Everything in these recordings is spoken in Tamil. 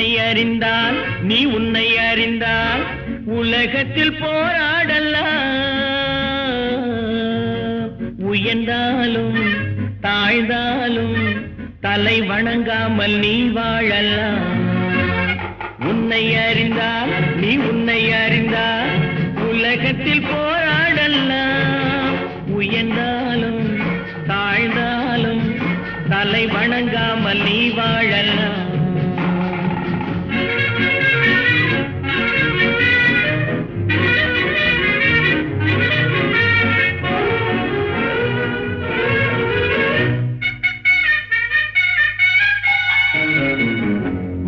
உன்னை அறிந்தால் நீ உன்னை அறிந்தால் உலகத்தில் போராடலாம். உயர்ந்தாலும் தாழ்ந்தாலும் தலை வணங்காமல் நீ வாழலாம். உன்னை அறிந்தால் நீ உன்னை அறிந்தால் உலகத்தில் போராடலாம். உயர்ந்தாலும் தாழ்ந்தாலும் தலை வணங்காமல் நீ வாழலாம்.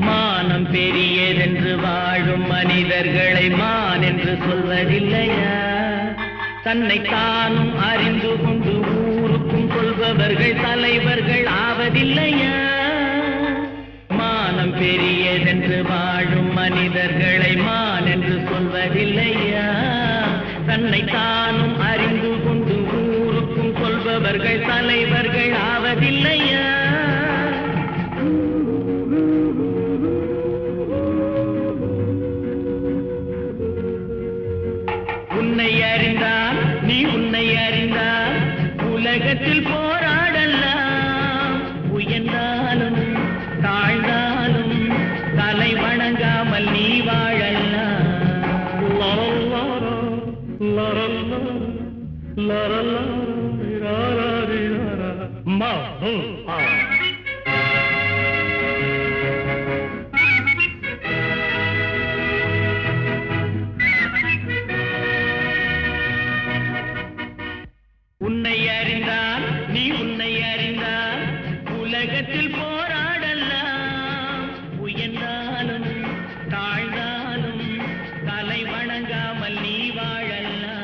மானம் பெரியதென்று வாழும் மனிதர்களை மான் என்று சொல்வதில்லையா? தன்னை தானும் அறிந்து கொண்டு ஊருக்கும் சொல்பவர்கள் தலைவர்கள் ஆவதில்லையா? மானம் பெரியதென்று வாழும் மனிதர்களை மான் என்று சொல்வதில்லையா? தன்னை தானும் அறிந்து கொண்டு ஊருக்கும் சொல்பவர்கள் தலைவர்கள் ஆவதில்லையா? உன்னை அறிந்தால் நீ உன்னை அறிந்தால் உலகத்தில் போராடலாம். உயர்ந்தாலும் தாழ்ந்தாலும் தலை வணங்காமல் நீ வாழலாம். உன்னை அறிந்தால் நீ உன்னை அறிந்தால் உலகத்தில் போராடலாம். உயர்ந்தாலும் தாழ்ந்தாலும் தலை வணங்காமல் நீ வாழலாம்.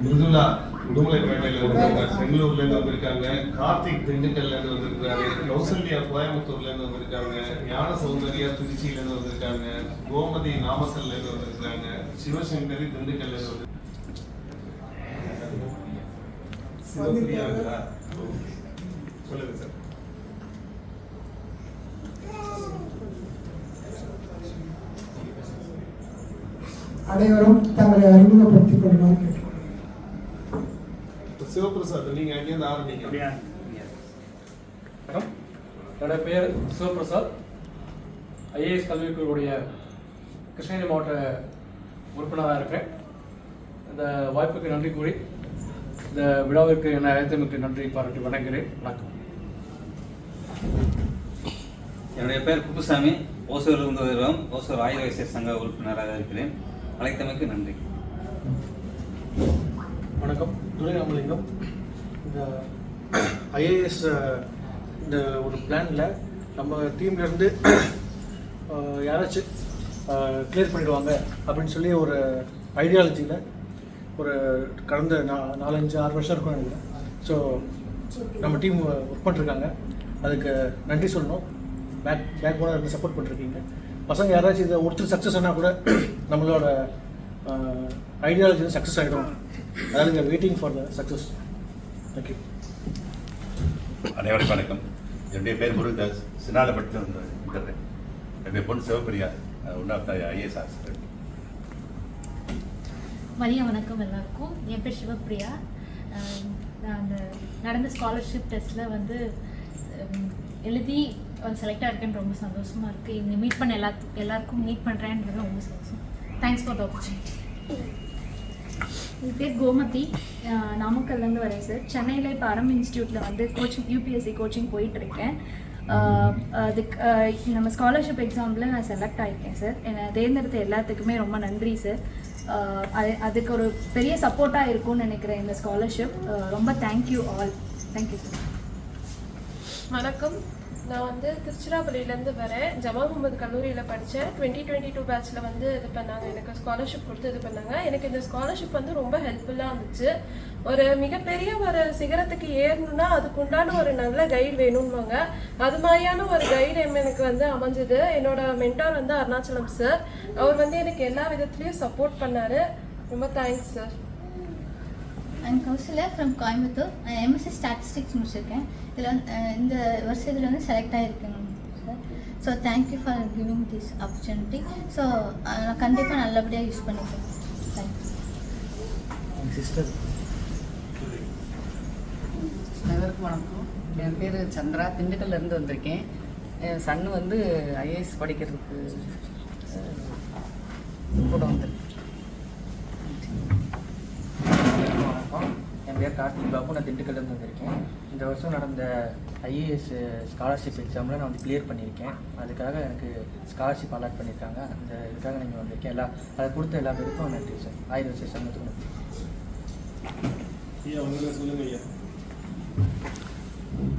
மிருதுலா உடுமலைப்பேட்டையில வந்திருக்காங்க, பெங்களூர்ல இருந்து வந்திருக்காங்க. கார்த்திக் திண்டுக்கல்ல இருந்து வந்திருக்காரு. கௌசல்யா கோயம்புத்தூர்ல இருந்து வந்திருக்காங்க. ஞான சௌந்தர்யா திருச்சியில இருந்து வந்திருக்காங்க. கோமதி நாமக்கல்ல இருந்து வந்திருக்காங்க. சிவசங்கரி திண்டுக்கல்ல இருந்து வந்திருக்காங்க. சொல்லுங்க சார். அனைவரும் தங்களை அறிமுகப்படுத்திக் கொள்ளுமாறு கேட்டுக்கொள்கிறேன். சிவபிரசாத், நீங்க அங்கேருந்து ஆரம்பிங்க. என்னோட பேர் சிவபிரசாத். ஐஏஎஸ் கல்விக்குழுவுடைய கிருஷ்ணகிரி மாவட்ட உறுப்பினராக இருக்கிறேன். இந்த வாய்ப்புக்கு நன்றி கூறி இந்த விழாவிற்கு என்னை அழைத்தமைக்கு நன்றி பாராட்டி வணங்குகிறேன். வணக்கம். என்னுடைய பேர் குப்புசாமி. ஓசூரிலிருந்து வருவோம். ஓசூர் ஆயுத வைசிய சங்க உறுப்பினராக இருக்கிறேன். அழைத்தமைக்கு நன்றி. வணக்கம். துரை ராமலிங்கம். இந்த ஐஏஎஸ் இந்த ஒரு பிளானில் நம்ம டீம்லேருந்து யாராச்சும் கிளியர் பண்ணிடுவாங்க அப்படின்னு சொல்லி ஒரு ஐடியாலஜியில் ஒரு கடந்த 4-5-6 வருஷம் இருக்கும் நினைக்கிறேன். ஸோ நம்ம டீம் ஒர்க் பண்ணிருக்காங்க. அதுக்கு நன்றி சொல்லணும். பேக் போனால் இருந்து சப்போர்ட் பண்ணிருக்கீங்க. பசங்க யாராச்சும் இதை ஒருத்தர் சக்ஸஸ் ஆனால் கூட நம்மளோட ஐடியாலஜி சக்ஸஸ் ஆகிடும். அதாவது waiting for the success. Thank you. அனைவருக்கும் வணக்கம். என்னுடைய பேர் முருகதாஸ். சின்னாலப்பட்டில் வந்துடுறேன். என்னுடைய பொண்ணு Sivapriya, one of the IAS officer. மதிய வணக்கம் எல்லாருக்கும். என் பேர் சிவப்பிரியா. நான் அந்த நடந்த ஸ்காலர்ஷிப் டெஸ்ட்டில் வந்து எழுதி செலக்ட் ஆகிருக்கேன்னு ரொம்ப சந்தோஷமாக இருக்குது. இங்கே மீட் பண்ண எல்லாருக்கும் மீட் பண்ணுறேன்றது ரொம்ப சந்தோஷம். Thanks for the opportunity. என் பேர் கோமதி. நாமக்கல்லேருந்து வரேன் சார். சென்னையில் இப்போ அறம் இன்ஸ்டியூட்டில் வந்து கோச்சிங் யூபிஎஸ்சி கோச்சிங் போயிட்டுருக்கேன். அதுக்கு நம்ம ஸ்காலர்ஷிப் எக்ஸாமில் நான் செலக்ட் ஆகிருக்கேன் சார். என்னை தேர்ந்தெடுத்த எல்லாத்துக்குமே ரொம்ப நன்றி சார். அதுக்கு ஒரு பெரிய சப்போர்ட்டாக இருக்கும்னு நினைக்கிறேன் இந்த ஸ்காலர்ஷிப். ரொம்ப தேங்க்யூ ஆல். Thank you sir. வணக்கம். நான் வந்து திருச்சிராப்பள்ளியிலேருந்து வரேன். ஜமால் முகமது கல்லூரியில் படித்தேன். 2022 பேட்சில் வந்து இது பண்ணாங்க, எனக்கு ஸ்காலர்ஷிப் கொடுத்து இது பண்ணாங்க. எனக்கு இந்த ஸ்காலர்ஷிப் வந்து ரொம்ப ஹெல்ப்ஃபுல்லாக இருந்துச்சு. ஒரு மிகப்பெரிய ஒரு சிகரத்துக்கு ஏறணும்னா அதுக்கு உண்டான ஒரு நல்ல கைடு வேணும்வாங்க. அது மாதிரியான ஒரு கைடு எனக்கு வந்து அமைஞ்சது. என்னோட மென்டார் வந்து அருணாச்சலம் சார். அவர் வந்து எனக்கு எல்லா விதத்துலேயும் சப்போர்ட் பண்ணார். ரொம்ப thanks sir. I'm Kausalya from Coimbatore. நான் எம்எஸ்சி ஸ்டாட்டிஸ்டிக்ஸ் முடிச்சிருக்கேன். இதில் இந்த வருஷத்தில் வந்து செலக்ட் ஆகிருக்கேன் sir. So thank you for giving this opportunity. So நான் கண்டிப்பாக நல்லபடியாக யூஸ் பண்ணிக்கிறேன். தேங்க்யூ. சிஸ்டர் அனைவருக்கும் வணக்கம். என் பேர் சந்திரா, திண்டுக்கல்லேருந்து வந்திருக்கேன். என் சன்னு வந்து ஐஏஎஸ் படிக்கிறதுக்கு கூட வந்திருக்கேன். வணக்கம், என் பேர் கார்த்திக் பாபு. நான் திண்டுக்கல்லேருந்து வந்திருக்கேன். இந்த வருஷம் நடந்த ஐஏஎஸ் ஸ்காலர்ஷிப் எக்ஸாமில் நான் வந்து கிளியர் பண்ணியிருக்கேன். அதுக்காக எனக்கு ஸ்காலர்ஷிப் அலாட் பண்ணியிருக்காங்க. அந்த இதுக்காக நீங்கள் வந்திருக்கேன். அதை கொடுத்த எல்லா பேருக்கும் நன்றி சார். ஆயுர்வேத சங்கத்துக்கு நன்றி. சொல்லுங்க ஐயா.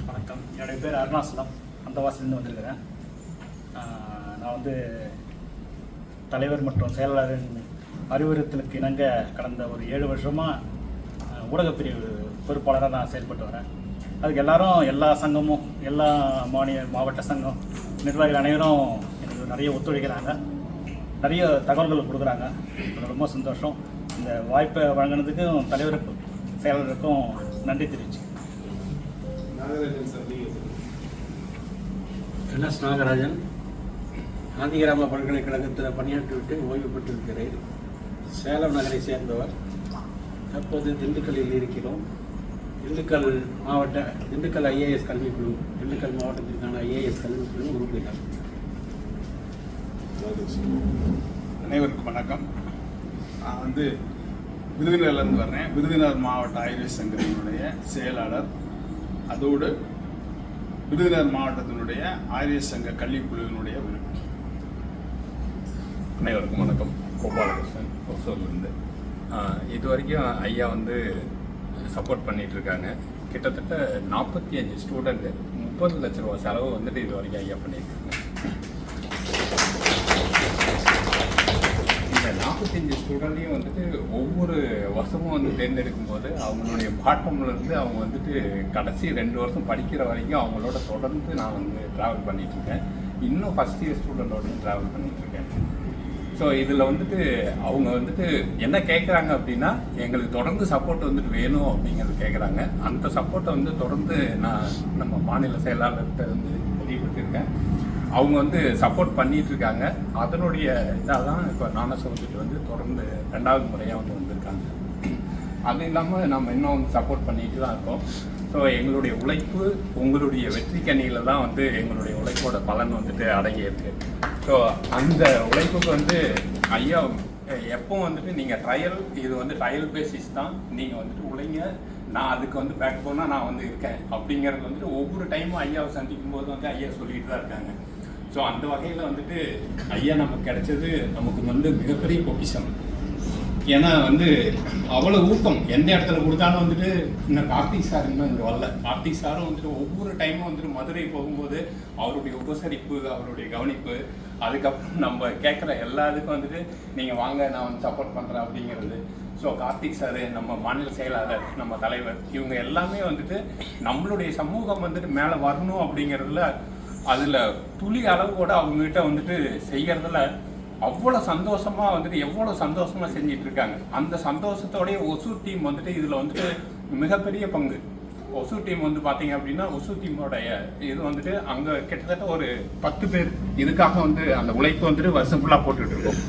வணக்கம், என்னுடைய பேர் அருணாச்சலம், அந்தவாசிலேருந்து வந்திருக்கிறேன். நான் வந்து தலைவர் மற்றும் செயலாளரின் அறிவுறுத்தலுக்கு இணங்க கடந்த ஒரு 7 வருஷமாக ஊடகப்பிரிவு பொறுப்பாளராக நான் செயல்பட்டு வரேன். அதுக்கு எல்லா சங்கமும், எல்லா மாவட்ட சங்கம் நிர்வாகிகள் அனைவரும் எனக்கு நிறைய ஒத்துழைக்கிறாங்க, நிறைய தகவல்கள் கொடுக்குறாங்க. ரொம்ப சந்தோஷம். இந்த வாய்ப்பை வழங்கினதுக்கும் தலைவருக்கும் செயலாளருக்கும் நன்றி தெரிவிச்சு. என்எஸ் நாகராஜன், காந்தி கிராம பல்கலைக்கழகத்தில் பணியாற்றிவிட்டு ஓய்வு பெற்றிருக்கிறேன். சேலம் நகரை சேர்ந்தவர். தற்போது திண்டுக்கல்லில் இருக்கிறோம். திண்டுக்கல் ஐஏஎஸ் கல்விக்குழு, திண்டுக்கல் மாவட்டத்திற்கான ஐஏஎஸ் கல்விக்குழு உறுப்பினர். அனைவருக்கும் வணக்கம். நான் வந்து விருதுநகர்லேருந்து வர்றேன். விருதுநகர் மாவட்ட ஆயுர்வேத சங்கத்தினுடைய செயலாளர், அதோடு விருதுநகர் மாவட்டத்தினுடைய ஆயுர்வேத சங்க கல்விக்குழுவினுடைய உறுப்பினர். அனைவருக்கும் வணக்கம். கோபாலகிருஷ்ணன், ஒசூர்லேருந்து. இது வரைக்கும் ஐயா வந்து சப்போர்ட் பண்ணிட்டு இருக்காங்க. கிட்டத்தட்ட 45 ஸ்டூடெண்ட்டு 30 லட்ச ரூபா செலவு வந்துட்டு இது வரைக்கும் ஐயா பண்ணியிருக்காங்க. இந்த 45 ஸ்டூடெண்ட்டையும் வந்துட்டு ஒவ்வொரு வருஷமும் வந்து தேர்ந்தெடுக்கும் போது அவங்களுடைய பாட்டம்லேருந்து அவங்க வந்துட்டு கடைசி 2 வருஷம் படிக்கிற வரைக்கும் அவங்களோட தொடர்ந்து நான் வந்து ட்ராவல் பண்ணிகிட்ருக்கேன். இன்னும் ஃபஸ்ட் இயர் ஸ்டூடெண்டோடையும் ட்ராவல் பண்ணிகிட்ருக்கேன். ஸோ இதில் வந்துட்டு அவங்க வந்துட்டு என்ன கேட்குறாங்க அப்படின்னா, எங்களுக்கு தொடர்ந்து சப்போர்ட் வந்துட்டு வேணும் அப்படிங்கிறது கேட்குறாங்க. அந்த சப்போர்ட்டை வந்து தொடர்ந்து நான் நம்ம மாநில செயலாளர்கிட்ட வந்து தெரியப்பட்டிருக்கேன். அவங்க வந்து சப்போர்ட் பண்ணிகிட்ருக்காங்க. அதனுடைய இதாக தான் இப்போ ஞானசமுத்திரி வந்து தொடர்ந்து 2வது முறையாக வந்து வந்திருக்காங்க. அது இல்லாமல் நம்ம இன்னும் வந்து சப்போர்ட் பண்ணிட்டு தான் இருக்கோம். ஸோ எங்களுடைய உழைப்பு உங்களுடைய வெற்றி கனியில் தான் வந்து எங்களுடைய உழைப்போட பலன் வந்துட்டு அடங்கியிருக்கு. ஸோ அந்த உழைப்புக்கு வந்து ஐயா எப்பவும் வந்துட்டு நீங்கள் இது வந்து ட்ரையல் பேசிஸ் தான், நீங்கள் வந்துட்டு உழைங்க, நான் அதுக்கு வந்து பேக் போனால் நான் வந்து இருக்கேன் அப்படிங்கிறது வந்துட்டு ஒவ்வொரு டைமும் ஐயாவை சந்திக்கும் போது வந்து ஐயா சொல்லிட்டு தான் இருக்காங்க. ஸோ அந்த வகையில் வந்துட்டு ஐயா நமக்கு கிடைச்சது நமக்கு வந்து மிகப்பெரிய பொக்கிஷம். ஏன்னா வந்து அவ்வளோ ஊக்கம் எந்த இடத்துல கொடுத்தாலும் வந்துட்டு இன்னும் கார்த்திக் சார் இன்னும் இங்கே வரல. கார்த்திக் சாரும் வந்துட்டு ஒவ்வொரு டைமும் வந்துட்டு மதுரை போகும்போது அவருடைய உபசரிப்பு, அவருடைய கவனிப்பு, அதுக்கப்புறம் நம்ம கேட்குற எல்லாத்துக்கும் வந்துட்டு நீங்கள் வாங்க, நான் வந்து சப்போர்ட் பண்ணுறேன் அப்படிங்கிறது. ஸோ கார்த்திக் சார், நம்ம மாநில செயலாளர், நம்ம தலைவர், இவங்க எல்லாமே வந்துட்டு நம்மளுடைய சமூகம் வந்துட்டு மேலே வரணும் அப்படிங்கிறதுல அதில் துளி அளவு கூட அவங்ககிட்ட வந்துட்டு செய்கிறதுல அவ்வளோ சந்தோஷமாக வந்துட்டு எவ்வளோ சந்தோஷமாக செஞ்சிட்டு இருக்காங்க. அந்த சந்தோஷத்தோடைய ஒசூர் டீம் வந்துட்டு இதில் வந்துட்டு மிகப்பெரிய பங்கு. ஒசூர் டீம் வந்து பார்த்தீங்க அப்படின்னா, ஒசூர் டீமோடைய இது வந்துட்டு அங்கே கிட்டத்தட்ட ஒரு 10 பேர் இதுக்காக வந்து அந்த உழைப்பு வந்துட்டு வருஷம் ஃபுல்லாக போட்டுட்டு இருக்கோம்.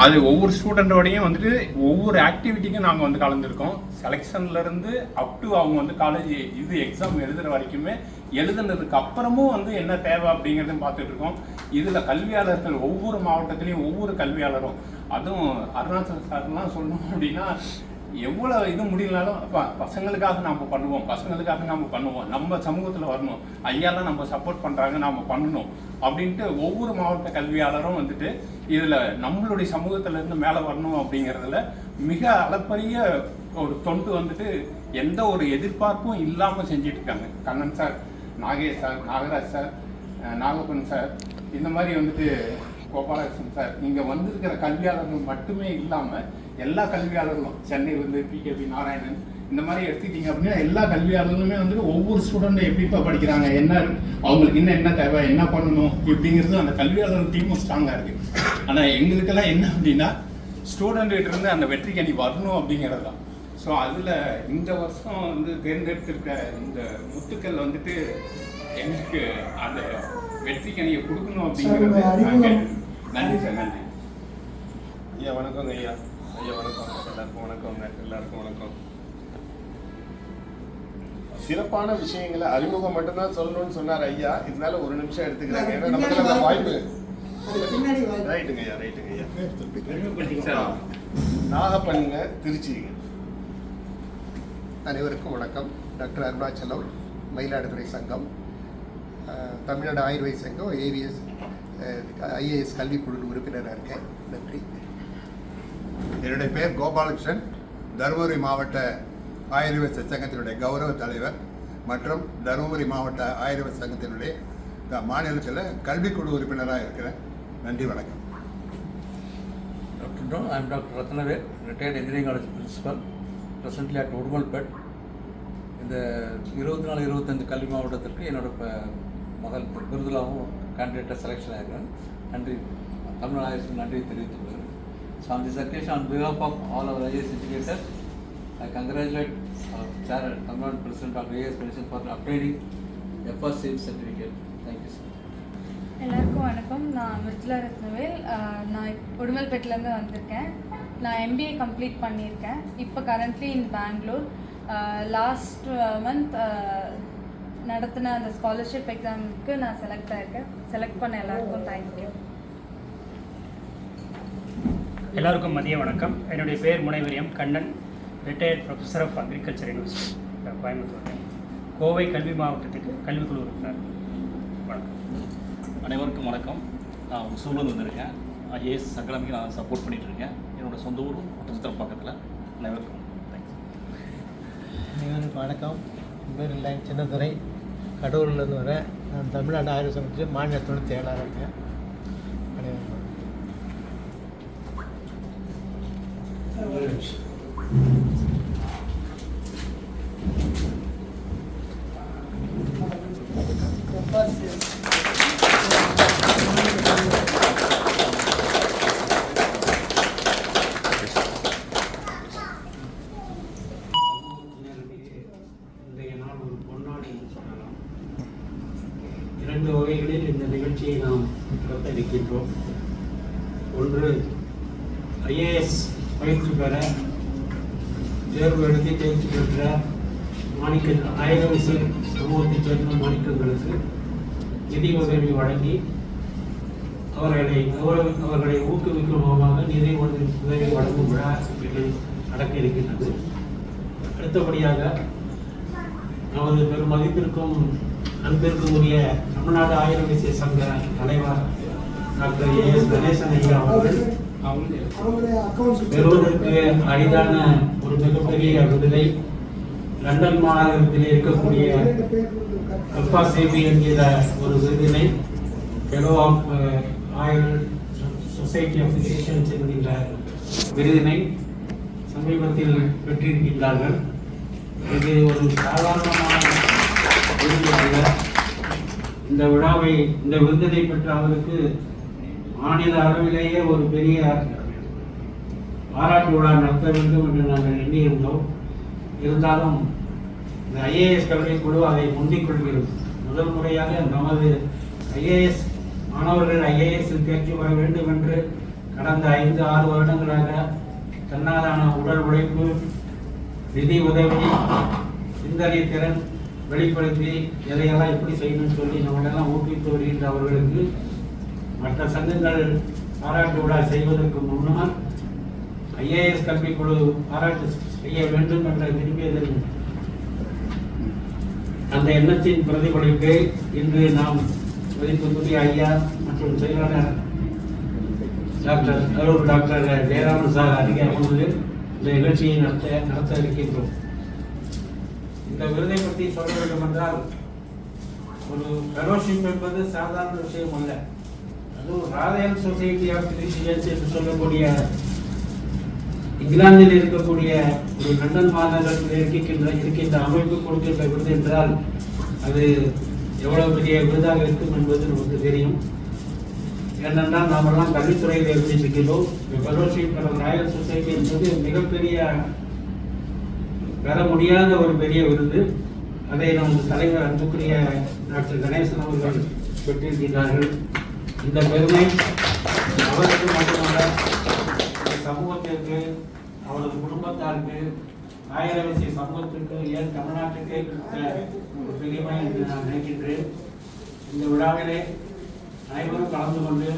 அது ஒவ்வொரு ஸ்டூடெண்டோடையும் வந்துட்டு ஒவ்வொரு ஆக்டிவிட்டிக்கும் நாங்கள் வந்து கலந்துருக்கோம். செலெக்ஷன்லேருந்து அப் டு அவங்க வந்து காலேஜ் இது எக்ஸாம் எழுதுகிற வரைக்குமே, எழுதுனதுக்கு அப்புறமும் வந்து என்ன தேவை அப்படிங்கிறதையும் பார்த்துட்டு இருக்கோம். இதில் கல்வியாளர்கள் ஒவ்வொரு மாவட்டத்துலேயும் ஒவ்வொரு கல்வியாளரும், அதுவும் அருணாச்சல் சார்லாம் சொல்லணும் அப்படின்னா, எவ்வளோ இது முடியலனாலும் பசங்களுக்காக நாம் பண்ணுவோம், நம்ம சமூகத்தில் வரணும், ஐயாலாம் நம்ம சப்போர்ட் பண்ணுறாங்க, நாம் பண்ணணும் அப்படின்ட்டு ஒவ்வொரு மாவட்ட கல்வியாளரும் வந்துட்டு இதில் நம்மளுடைய சமூகத்திலேருந்து மேலே வரணும் அப்படிங்கிறதுல மிக அளப்பரிய ஒரு தொண்டு வந்துட்டு எந்த ஒரு எதிர்பார்ப்பும் இல்லாமல் செஞ்சிட்டு இருக்காங்க. Kannan sir Nagesh sir, Nagaraj sir, Nagappan sir, இந்த மாதிரி வந்துட்டு கோபாலகிருஷ்ணன் சார், இங்கே வந்திருக்கிற கல்வியாளர்கள் மட்டுமே இல்லாமல் எல்லா கல்வியாளர்களும் சென்னையிலேருந்து பிகேபி நாராயணன் இந்த மாதிரி எடுத்துக்கிட்டீங்க அப்படின்னா எல்லா கல்வியாளர்களுமே வந்துட்டு ஒவ்வொரு ஸ்டூடெண்ட் எப்படிப்பா படிக்கிறாங்க, என்ன அவங்களுக்கு என்ன தேவை, என்ன பண்ணணும் இப்படிங்கிறது அந்த கல்வியாளர் டீமும் ஸ்ட்ராங்காக இருக்குது. ஆனால் எங்களுக்கெல்லாம் என்ன அப்படின்னா ஸ்டூடெண்ட்கிட்ட அந்த வெற்றிக்கனி வரணும் அப்படிங்கிறது தான். ஸோ அதில் இந்த வருஷம் வந்து தேர்ந்தெடுத்திருக்க இந்த முத்துக்கள் வந்துட்டு எங்களுக்கு அந்த வெற்றிக்கனியை கொடுக்கணும் அப்படிங்கிறது. நன்றி சார், நன்றி ஐயா. வணக்கங்க ஐயா. ஐயா வணக்கம். எல்லாருக்கும் வணக்கங்க. எல்லாருக்கும் வணக்கம். சிறப்பான விஷயங்களை அறிமுகம் மட்டும்தான் சொல்லணும்னு சொன்னார் ஐயா. இதனால ஒரு நிமிஷம் எடுத்துக்கிறாங்க. ஏன்னா நமக்கு அந்த வாய்ப்பு ரைட்டுங்க ஐயா. ரைட்டுங்க ஐயா. நாகப்பண்ணுங்க, திருச்சிங்க. அனைவருக்கும் வணக்கம். டாக்டர் அருணாச்சலம், மயிலாடுதுறை சங்கம், தமிழ்நாடு ஆயுர்வேத சங்கம், ஐஏஎஸ் கல்விக்குழு உறுப்பினராக இருக்கேன். நன்றி. என்னுடைய பெயர் கோபாலகிருஷ்ணன், தருமபுரி மாவட்ட ஆயுர்வேத சங்கத்தினுடைய கௌரவ தலைவர் மற்றும் தருமபுரி மாவட்ட ஆயுர்வேத சங்கத்தினுடைய மாநிலத்தில் கல்விக்குழு உறுப்பினராக இருக்கிறேன். நன்றி, வணக்கம். I am Dr. Ratanavel, retired engineering college principal, presently at Udumalpet. இந்த 24-25 கல்வி மாவட்டத்திற்கு என்னோட மகள் விருதுலாவும் கேண்டிடேட்டாக செலெக்ஷன் ஆகிருக்கேன். நன்றி, தமிழ்நாடு ஆயுர்வேத நன்றி தெரிவித்துக் கொள்கிறேன். So on this occasion, on behalf of all our IAS educators, I congratulate Chair Tamil Nadu President of IAS Commission for obtaining FSC certificate. Thank you, sir. எல்லாருக்கும் வணக்கம். நான் மிர்ஜுலா ரத்னவேல். நான் உடுமல்பேட்டிலேருந்து வந்திருக்கேன். நான் MBA கம்ப்ளீட் பண்ணியிருக்கேன். இப்போ currently in Bangalore. Last month நடத்தின அந்த ஸ்காலர்ஷிப் எக்ஸாமுக்கு நான் செலக்ட் ஆகிருக்கேன். செலக்ட் பண்ண எல்லாருக்கும் தேங்க்யூ. எல்லாருக்கும் மதிய வணக்கம். என்னுடைய பேர் முனைவர் M Kannan, retired professor of agriculture university Coimbatore, Kovai கல்வி மாவட்டத்துக்கு கல்விக்குழு உறுப்பினர். வணக்கம். அனைவருக்கும் வணக்கம். நான் உசூர்லேருந்து வந்திருக்கேன். ஐஏஎஸ் அகாடமிக்கு நான் சப்போர்ட் பண்ணிகிட்ருக்கேன். என்னோடய சொந்த ஊர் ஒட்டச்சத்திரம் பக்கத்தில். அனைவருக்கும் தேங்க்ஸ். அனைவருக்கும் வணக்கம். என் பேர் இல்லை சின்னதுரை, கடலூர்லேருந்து வரேன். நான் தமிழ்நாடு ஆயுர்வேத சங்கத்தில் மாநில துணைச் செயலாளராக இருக்கேன். அனைவருக்கும் இரண்டு வகைகளில் இந்த நிகழ்ச்சியை நாம் இருக்கின்றோம். ஒன்று, ஐஏஎஸ் பயிற்சி பெற தேர்வு எழுதி தேர்ச்சி பெற்ற ஆயுர்வேத சமூகத்தைச் சேர்ந்த மாணிக்கங்களுக்கு நிதி உதவி வழங்கி அவர்களை ஊக்குவிக்கும் முகமாக நிதி உதவி வழங்கும் விழா நடக்க இருக்கின்றது. அடுத்தபடியாக நமது பெரும் மதிப்பிற்கும் அன்பிற்கும் உரிய தமிழ்நாடு ஆயுர்வேத சங்க தலைவர் டாக்டர் ஏஎஸ் கணேசன் ஐயா அவர்கள் பெறுவதற்கு அரிதான ஒரு மிகப்பெரிய விருதை லண்டன் மாநகரத்தில் இருக்கக்கூடிய அல்பா சேவி என்கிற ஒரு விருதினை ஃபெலோ ஆஃப் ஆயுர் சொசைட்டி ஆஃப் பிசிஷியன்ஸ் என்கின்ற விருதினை சமீபத்தில் பெற்றிருக்கின்றார்கள். இது ஒரு சாதாரணமான விருது அல்ல. இந்த விருதினை பெற்ற அவருக்கு மாநில அளவிலேயே ஒரு பெரிய பாராட்டு விழா நடத்த வேண்டும் என்று நாங்கள் எண்ணியிருந்தோம். இருந்தாலும் இந்த ஐஏஎஸ் கல்விக்குழு அதை முந்திக் கொள்கிறது. முதல் முறையாக நமது ஐஏஎஸ் மாணவர்கள் ஐஏஎஸ்ஸில் தேர்ச்சி பெற வேண்டும் என்று கடந்த 5-6 வருடங்களாக தன்னாலான உடல் உழைப்பு, நிதி உதவி, சிந்தனை திறன் வெளிப்படுத்தி எதையெல்லாம் எப்படி செய்யணும்னு சொல்லி நம்மளெல்லாம் ஊக்குவித்து வருகின்ற அவர்களுக்கு மற்ற சங்கங்கள் பாராட்டு விழா செய்வதற்கு முன்னால் ஐஏஎஸ் கல்விக்குழு பாராட்டு செய்ய வேண்டும் என்ற விரும்பியதில் அந்த எண்ணத்தின் பிரதிபலிப்பு இன்று நாம் மதிப்புக்குரிய ஐயா மற்றும் செயலாளர் டாக்டர் ஜெயராமன் சார் அருகே அமர்ந்து இந்த நிகழ்ச்சியை நடத்த இருக்கின்றோம். இந்த விருதை பற்றி சொல்ல வேண்டும் என்றால் ஒரு ஃபெலோஷிப் என்பது சாதாரண விஷயம் அல்ல. அதுவும் ராயல் சொசைட்டி ஆஃப் பிசிஷியன்ஸ் என்று சொல்லக்கூடிய இங்கிலாந்தில் இருக்கக்கூடிய ஒரு லண்டன் மாநகரத்தில் இருக்கின்ற அமைப்பு கொடுக்கின்ற விருது என்றால் அது எவ்வளவு பெரிய விருதாக இருக்கும் என்பது நமக்கு தெரியும். ஏனென்றால் நாமெல்லாம் கல்வித்துறையில் இருந்திருக்கிறோம். ஃபெலோஷிப் ராயல் சொசைட்டி என்பது மிகப்பெரிய பெற முடியாத ஒரு பெரிய விருது. அதை நமது தலைவர் அன்புக்குரிய டாக்டர் கணேசன் அவர்கள் பெற்றிருக்கிறார்கள். இந்த பெருமை அவருக்கு மட்டுமல்ல, சமூகத்திற்கு, அவரது குடும்பத்தாருக்கு, ஆயிரவசி சமூகத்திற்கு, ஏன் தமிழ்நாட்டுக்கே கொடுத்த ஒரு பெருமை என்று நான் நினைக்கின்றேன். இந்த விழாவிலே அனைவரும் கலந்து கொண்டு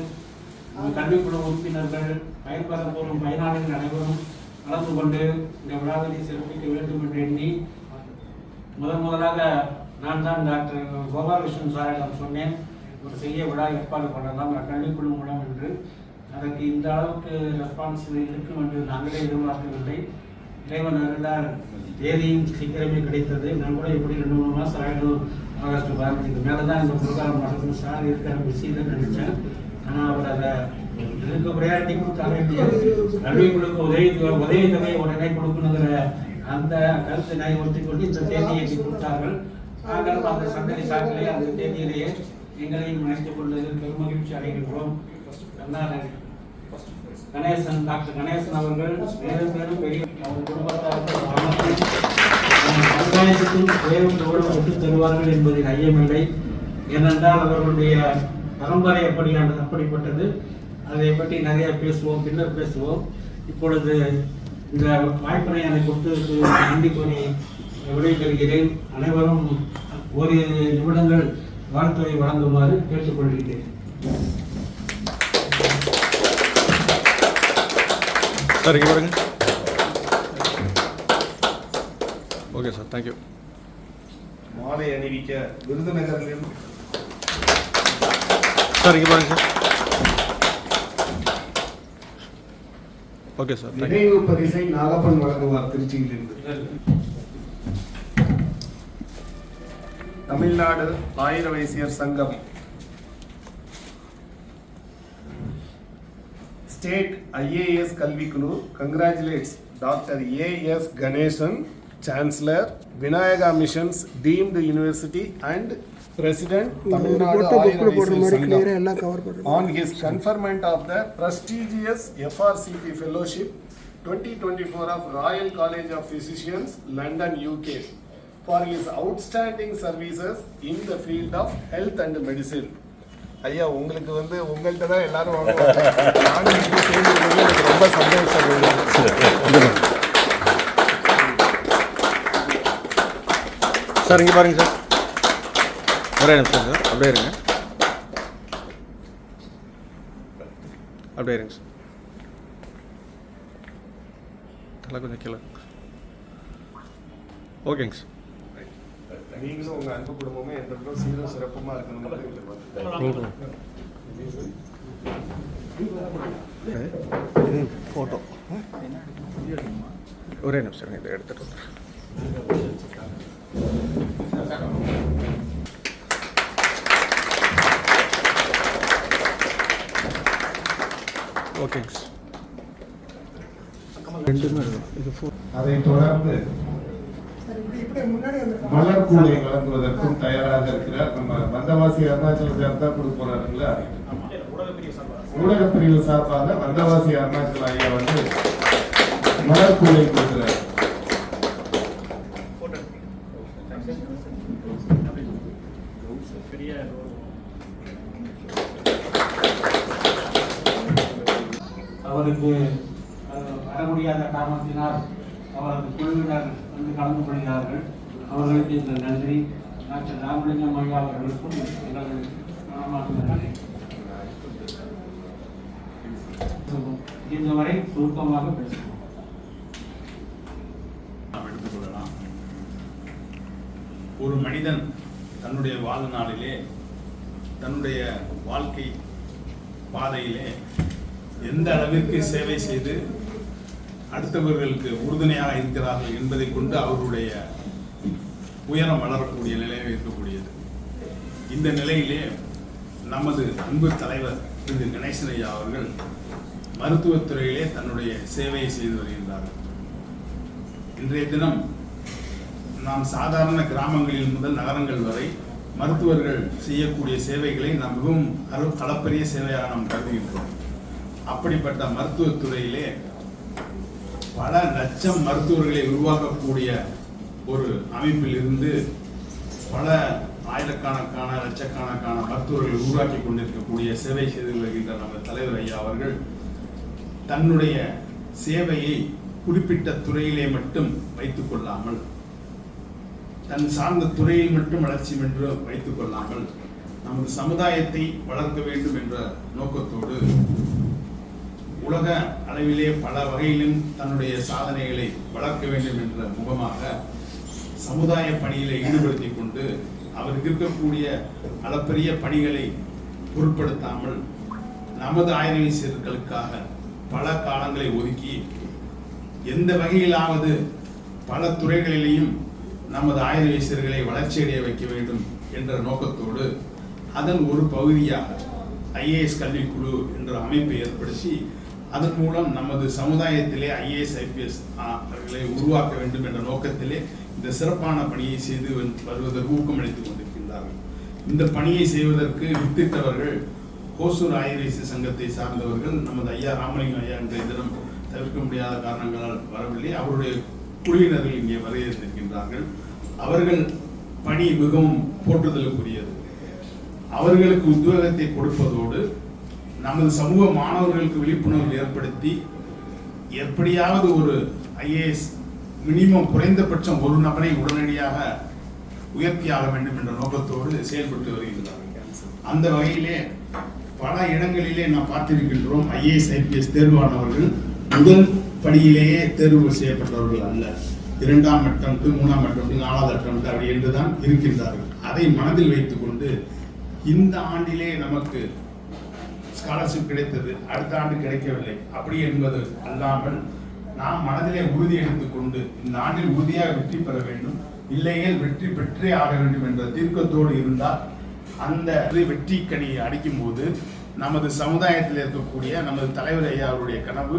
கல்விக்குழு உறுப்பினர்கள், பயன்பெற போகும் பயனாளிகள் அனைவரும் கலந்து கொண்டு இந்த விழாவினை சிறப்பிக்க வேண்டும் என்று எண்ணி முதலாக நான் தான் டாக்டர் கோபாலகிருஷ்ணன் சாரிடம் சொன்னேன், ஒரு சிறிய விழா ஏற்பாடு பண்ணலாம் கல்விக்குழு மூலம் என்று. அதற்கு இந்த அளவுக்கு ரெஸ்பான்ஸ் இருக்கும் என்று நாங்களே எதிர்பார்க்கவில்லை. இறைவன் அருளால் தேதியும் சீக்கிரமே கிடைத்தது. நான் கூட இப்படி 2-3 மாதம் ஆகிடும், ஆகஸ்ட் 15க்கு மேலே தான் இந்த ப்ரோக்ராம் நடக்கும் சார் இருக்கிற பிஸியில் நினச்சேன். ஆனால் அவர் அதை இதுக்கு ப்ரையாரிட்டி கொடுத்தாலே கல்விக்குழுக்கு உதவித்தொகை உடனே கொடுக்கணுங்கிற அந்த கருத்தினை ஒத்திக்கொண்டு இந்த தேதியை கொடுத்தார்கள். நாங்களும் அந்த சந்ததி சாக்கிலே அந்த தேதியிலேயே எங்களையும் நினைத்துக் கொண்டதில் பெருமகிழ்ச்சி அடைகின்றோம். கணேசன், டாக்டர் கணேசன் அவர்கள் மேலும் மேலும் பெரிய அவர் குடும்பத்தார்கள் பஞ்சாயத்துக்கும் தேவையோடு விட்டு தருவார்கள் என்பதில் ஐயமில்லை. ஏனென்றால் அவர்களுடைய பரம்பரை அப்படிப்பட்டது. அதை பற்றி நிறைய பேசுவோம், பின்னர் பேசுவோம். இப்பொழுது இந்த வாய்ப்பினை எனக்கு கொடுத்து நன்றி கூறி விடைபெறுகிறேன். அனைவரும் ஒரு நிமிடங்கள் வாழ்த்துறை வழங்குமாறு கேட்டுக்கொள்கிறேன். சார் இங்கே பாருங்க. Okay sir, thank you. மாலை அணிவிக்க விருதுநகரிலிருந்து சார் இங்கே பாருங்க சார். Okay sir. நினைவு பரிசை நாகப்பன் வழங்குவார் திருச்சியிலிருந்து. தமிழ்நாடு ஆயிர வைசியர் சங்கம் ஸ்டேட் IAS கல்விக்குழு congratulates Dr. A.S. Ganesan, Chancellor, Vinayaka Missions Deemed University and President Tamil Nadu Ayura Vaisya Sangam on his conferment of the prestigious FRCP Fellowship 2024 of Royal College of Physicians, London, UK for his outstanding services in the field of health and medicine. ஐயா, உங்களுக்கு உங்கள்கிட்ட தான் எல்லாரும் வாங்குவாங்க. நானும் இங்கே சேர்ந்து எனக்கு ரொம்ப சந்தோஷம். சார் இங்கே பாருங்க சார். ஒரே நிமிஷம் சார், அப்படியே இருங்க, அப்படியே இருங்க சார். நல்லா கொஞ்சம் கீழே. ஓகேங்க சார். நீங்களும் உங்கள் அன்பு குடும்பமே எந்த சீரும் சிறப்புமாக இருக்கணும். ஃபோட்டோ ஒரே நிமிஷம் இதை எடுத்துட்டு ஓகேங்க சார். ரெண்டுமே இருக்கும். அதைத் தொடர்ந்து மலர்கூடை வழங்குவதற்கும் தயாராக இருக்கிறார். நம்ம வந்தவாசி அருணாச்சல சார் தான் கொடுக்க போறாருங்களா? ஊடகப்பிரிவு சார்பாக வந்தவாசி அருணாச்சல ஐயா மலர்கூடை கொடுக்கிறார். அவருக்கு வர முடியாத காரணத்தினால் அவரது குழுவினர் கலந்து கொள்கிறார்கள். அவர்களுக்கு இந்த நன்றி. டாக்டர் ராமலிங்கம் ஐயா அவர்களுக்கும் எங்கள் மனமார்ந்த நன்றி. இதுவரை சுருக்கமாக பேசுவோம். எடுத்துக்கொள்ளலாம். ஒரு மனிதன் தன்னுடைய வாழ்நாளிலே தன்னுடைய வாழ்க்கை பாதையிலே எந்த அளவிற்கு சேவை செய்து அடுத்தவர்களுக்கு உறுதுணையாக இருக்கிறார்கள் என்பதை கொண்டு அவர்களுடைய உயரம் வளரக்கூடிய நிலையில் இருக்கக்கூடியது. இந்த நிலையிலே நமது அன்பு தலைவர் திரு கணேசன் ஐயா அவர்கள் மருத்துவத்துறையிலே தன்னுடைய சேவையை செய்து வருகின்றார்கள். இன்றைய தினம் நாம் சாதாரண கிராமங்களில் முதல் நகரங்கள் வரை மருத்துவர்கள் செய்யக்கூடிய சேவைகளை நாம் மிகவும் அளப்பரிய சேவையாக நாம் கருதுகின்றோம். அப்படிப்பட்ட மருத்துவத்துறையிலே பல லட்சம் மருத்துவர்களை உருவாக்கக்கூடிய ஒரு அமைப்பில் இருந்து பல ஆயிரக்கணக்கான லட்சக்கணக்கான மருத்துவர்களை உருவாக்கி கொண்டிருக்கக்கூடிய சேவை செய்து வருகின்ற நம்ம தலைவர் ஐயா அவர்கள் தன்னுடைய சேவையை குறிப்பிட்ட துறையிலே மட்டும் வைத்துக் கொள்ளாமல், தன் சார்ந்த துறையில் மட்டும் வளர்ச்சி என்று வைத்துக் கொள்ளாமல், நமது சமுதாயத்தை வளர்க்க வேண்டும் என்ற நோக்கத்தோடு உலக அளவிலே பல வகையிலும் தன்னுடைய சாதனைகளை வளர்க்க வேண்டும் என்ற முகமாக சமுதாய பணியிலே ஈடுபடுத்திக் கொண்டு அவருக்கு இருக்கக்கூடிய அளப்பரிய பணிகளை பொருட்படுத்தாமல் நமது ஆய்வாளர்களுக்காக பல காலங்களை ஒதுக்கி எந்த வகையிலாவது பல துறைகளிலேயும் நமது ஆய்வாளர்களை வளர்ச்சியடைய வைக்க வேண்டும் என்ற நோக்கத்தோடு அதன் ஒரு பகுதியாக ஐஏஎஸ் கல்விக்குழு என்ற அமைப்பை ஏற்படுத்தி அதன் மூலம் நமது சமுதாயத்திலே ஐஏஎஸ் ஐபிஎஸ் அவர்களை உருவாக்க வேண்டும் என்ற நோக்கத்திலே இந்த சிறப்பான பணியை செய்து வருவதற்கு ஊக்கமளித்துக் கொண்டிருக்கின்றார்கள். இந்த பணியை செய்வதற்கு வித்திட்டவர்கள் கோசூர் ஆயுர்வேத சங்கத்தை சார்ந்தவர்கள் நமது ஐயா ராமலிங்கம் ஐயா என்ற தினம் தவிர்க்க முடியாத காரணங்களால் வரவில்லை. அவருடைய குழுவினர்கள் இங்கே வருகின்றார்கள். அவர்கள் பணி மிகவும் போற்றுதலுக்குரியது. அவர்களுக்கு உத்வேகத்தை கொடுப்பதோடு நமது சமூக மாணவர்களுக்கு விழிப்புணர்வு ஏற்படுத்தி எப்படியாவது ஒரு ஐஏஎஸ் மினிமம் குறைந்தபட்சம் ஒரு நபரை உடனடியாக உயர்த்தியாக வேண்டும் என்ற நோக்கத்தோடு செயல்பட்டு வருகின்றார்கள். அந்த வகையிலே பல இடங்களிலே நாம் பார்த்திருக்கின்றோம். ஐஏஎஸ் ஐபிஎஸ் தேர்வானவர்கள் முதல் படியிலேயே தேர்வு செய்யப்பட்டவர்கள் அல்ல, 2ஆம் அட்டம்ப்ட், 3ஆம் அட்டம்ப்ட், 4வது அட்டம்ப்ட் அப்படி என்றுதான் இருக்கின்றார்கள். அதை மனதில் வைத்துக் கொண்டு இந்த ஆண்டிலே நமக்கு ஸ்காலர்ஷிப் கிடைத்தது, அடுத்த ஆண்டு கிடைக்கவில்லை அப்படி என்பது அல்லாமல் நாம் மனதிலே உறுதி எடுத்துக்கொண்டு இந்த ஆண்டில் உறுதியாக வெற்றி பெற வேண்டும், இல்லையேல் வெற்றி பெற்றே ஆக வேண்டும் என்ற தீர்க்கத்தோடு இருந்தால் அந்த வெற்றி கனியை அடிக்கும் போது நமது சமுதாயத்தில் இருக்கக்கூடிய நமது தலைவர் ஐயா அவருடைய கனவு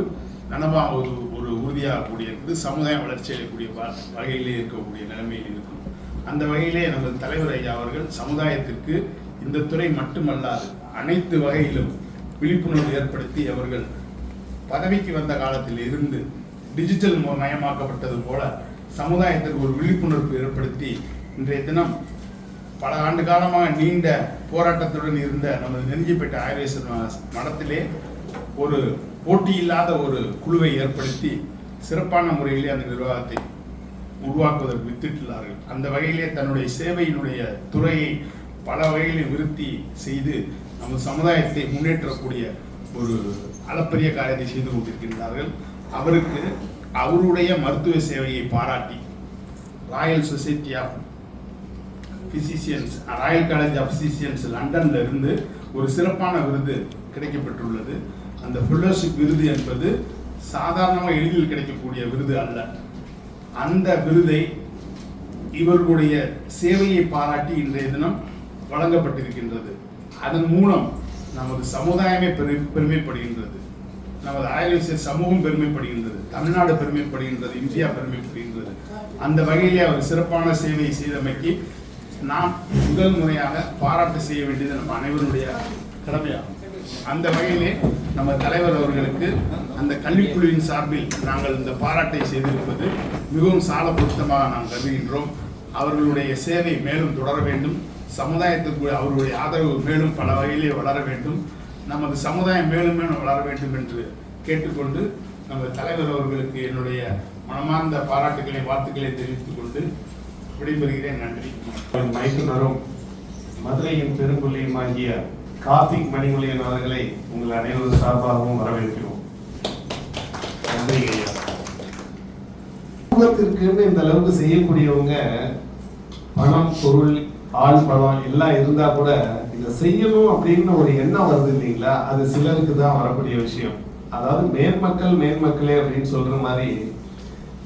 நனவாக ஒரு உறுதியாகக்கூடிய இருக்குது. சமுதாயம் வளர்ச்சி அடையக்கூடிய வகையிலே இருக்கக்கூடிய நிலைமையில் இருக்கும். அந்த வகையிலே நமது தலைவர் ஐயா அவர்கள் சமுதாயத்திற்கு இந்த துறை மட்டுமல்லாது அனைத்து வகையிலும் விழிப்புணர்வு ஏற்படுத்தி அவர்கள் பதவிக்கு வந்த காலத்தில் இருந்து டிஜிட்டல் மயமாக்கப்பட்டது போல சமுதாயத்திற்கு ஒரு விழிப்புணர்வு ஏற்படுத்தி இன்றைய தினம் பல ஆண்டு காலமாக நீண்ட போராட்டத்துடன் இருந்த நமது நெருஞ்சிப்பேட்டை ஆயுர்வேத மடத்திலே ஒரு போட்டியில்லாத ஒரு குழுவை ஏற்படுத்தி சிறப்பான முறையிலே அந்த நிர்வாகத்தை உருவாக்குவதற்கு வித்திட்டுள்ளார்கள். அந்த வகையிலே தன்னுடைய சேவையினுடைய துறையை பல வகையில் விருத்தி செய்து நமது சமுதாயத்தை முன்னேற்றக்கூடிய ஒரு அளப்பரிய காரியத்தை செய்து கொண்டிருக்கின்றார்கள். அவருக்கு அவருடைய மருத்துவ சேவையை பாராட்டி royal society of physicians, royal college of physicians லண்டன்ல இருந்து ஒரு சிறப்பான விருது கிடைக்கப்பட்டுள்ளது. அந்த ஃபெல்லோஷிப் விருது என்பது சாதாரணமாக எளிதில் கிடைக்கக்கூடிய விருது அல்ல. அந்த விருதை இவர்களுடைய சேவையை பாராட்டி இன்றைய தினம் வழங்கப்பட்டிருக்கின்றது. அதன் மூலம் நமது சமுதாயமே பெருமைப்படுகின்றது, நமது ஆயுர்வேத சமூகம் பெருமைப்படுகின்றது, தமிழ்நாடு பெருமைப்படுகின்றது, இந்தியா பெருமைப்படுகின்றது. அந்த வகையிலே அவர் சிறப்பான சேவையை செய்தமைக்கு நாம் முதல் முறையாக பாராட்டு செய்ய வேண்டியது நம்ம அனைவருடைய கடமையாகும். அந்த வகையிலே நம்ம தலைவர் அவர்களுக்கு அந்த கல்விக்குழுவின் சார்பில் நாங்கள் இந்த பாராட்டை செய்திருப்பது மிகவும் சால பொருத்தமாக நாம் கருதுகின்றோம். அவர்களுடைய சேவை மேலும் தொடர வேண்டும், சமுதாயத்துக்கு அவருடைய ஆதரவு மேலும் பல வகையிலே வளர வேண்டும், நமது சமுதாயம் மேலும் மேலும் வளர வேண்டும் என்று கேட்டுக்கொண்டு நமது தலைவர் அவர்களுக்கு என்னுடைய மனமார்ந்த பாராட்டுகளை வாழ்த்துக்களை தெரிவித்துக் கொண்டு விடைபெறுகிறேன். நன்றி. மைத்துனரும் மதுரையின் பெருங்குள்ளையும் ஆகிய கார்த்திக் மணிமுலையன் அவர்களை உங்கள் அனைவரும் சார்பாகவும் வரவேற்கிறோம். நன்றி ஐயா. சமூகத்திற்குன்னு இந்த அளவுக்கு செய்யக்கூடியவங்க பணம், பொருள், ஆள் பலம் எல்லாம் இருந்தா கூட இதை செய்யணும் அப்படின்னு ஒரு எண்ணம் வருது இல்லைங்களா, அது சிலருக்கு தான் வரக்கூடிய விஷயம். அதாவது மேன்மக்களே அப்படின்னு சொல்ற மாதிரி